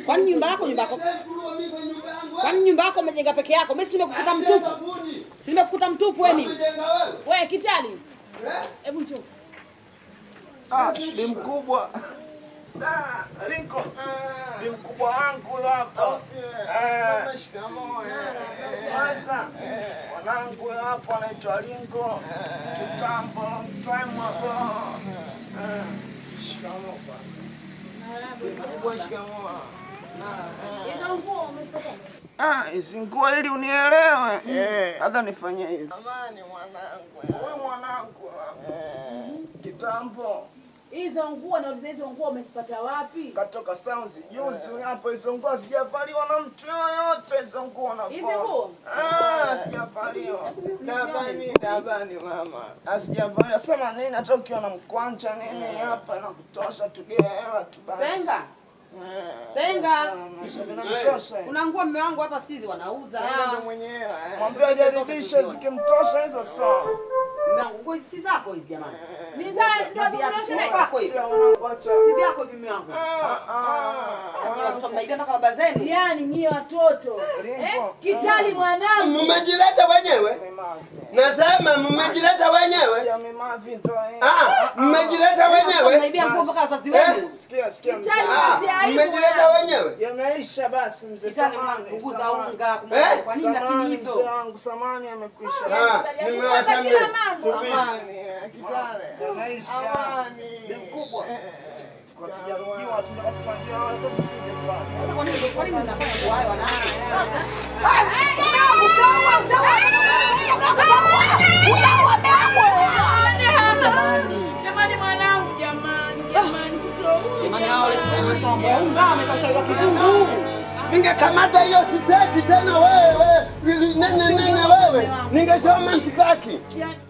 Kwani nyumba yako Kwani nyumba yako umejenga peke yako? Mimi si nimekukuta mtupu. Si nimekukuta mtupu wewe nini? Wewe Kitali. Hebu njoo. Ni mkubwa. Linko. Ni mkubwa wangu hapa. Shikamoo. Sasa wanangu hapa anaitwa Linko. Kitambo time ago. Shikamoo bwana. Shikamoo. Hizo nguo umezipata? Hizi nguo ili unielewe. Hata nifanye hivi. Amani mwanangu. Wewe mwanangu. Kitambo. Hizo nguo na hizo nguo umezipata wapi? Katoka Sounds juzi hapo, hizo nguo sijavaliwa na mtu yoyote, hizo nguo na Hizo nguo? Sijavaliwa. Dabani mama. Sijavaliwa. Sema nini hata ukiwa na mkwanja nini hapa na kutosha tugea tu basi. Senga. Vinamtosha. Kuna nguo mume wangu hapa sisi wanauza. Senga ndo mwenyewe. Mwambie ajaribishe zikimtosha hizo sawa. Mume wangu nguo si zako hizi jamani. Ni za ndio viatu kwako hivi. Si vyako hivi mume wangu. Watoto mnaibia mpaka baba zenu. Yaani nyie watoto. Kitali mwanangu. Mmejileta wenyewe? Nasema mmejileta wenyewe? Mmejileta wenyewe? Mnaibia nguo mpaka wazazi wenu. Sikia mzee. Mmejileta wenyewe? Yameisha basi mzee samani. Punguza unga kwa nini lakini hivyo? Mzee wangu samani amekwisha. Nimewasamehe. Amani, Kitale. Yameisha. Amani. Ni mkubwa. Kwa tujarudiwa tunakupangia watu tusingefanya. Sasa kwa nini mnafanya kwa hayo wana? Jamani mwanangu, jamani mtoto. Jamani hao wale unga wametosha hiyo kizungu. Ningekamata hiyo sitaki tena wewe. Nene wewe. Ningechoma msikaki.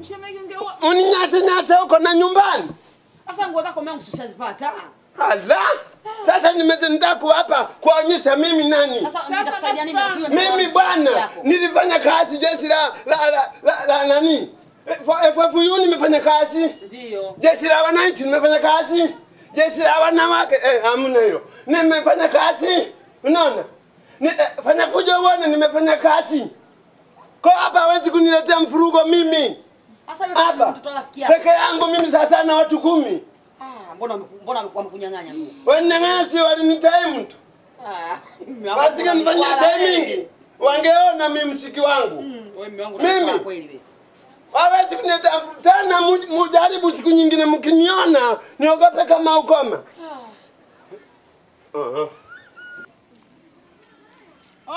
Mshemegi ungeua. Uninyase huko na nyumbani. Sasa nguo zako mwangu ushazipata. Ala! Sasa nimezindaku hapa kuonyesha mimi nani? Sasa nitakusaidia nini mtu? Mimi bwana nilifanya kazi jeshi la nani? FFU nimefanya kazi. Ndio. Jeshi la wananchi nimefanya kazi. Jeshi la wanawake hamna hilo. Nimefanya kazi. Unaona? Fanya fujo uone nimefanya kazi. Kwa hapa hawezi kuniletea mfurugo mimi. Sasa hapa mtoto rafiki yako. Peke yangu mimi sasa na watu 10. Mbona wamekunyang'anya nguo? Wananyang'anya walinitai mtu. Basi kanifanyia timing. Wangeona mimi msiki wangu. Wewe mume wangu mimi kweli wewe. Hawezi kunitafuta tena mujaribu siku nyingine mkiniona niogope kama ukoma.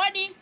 Odi.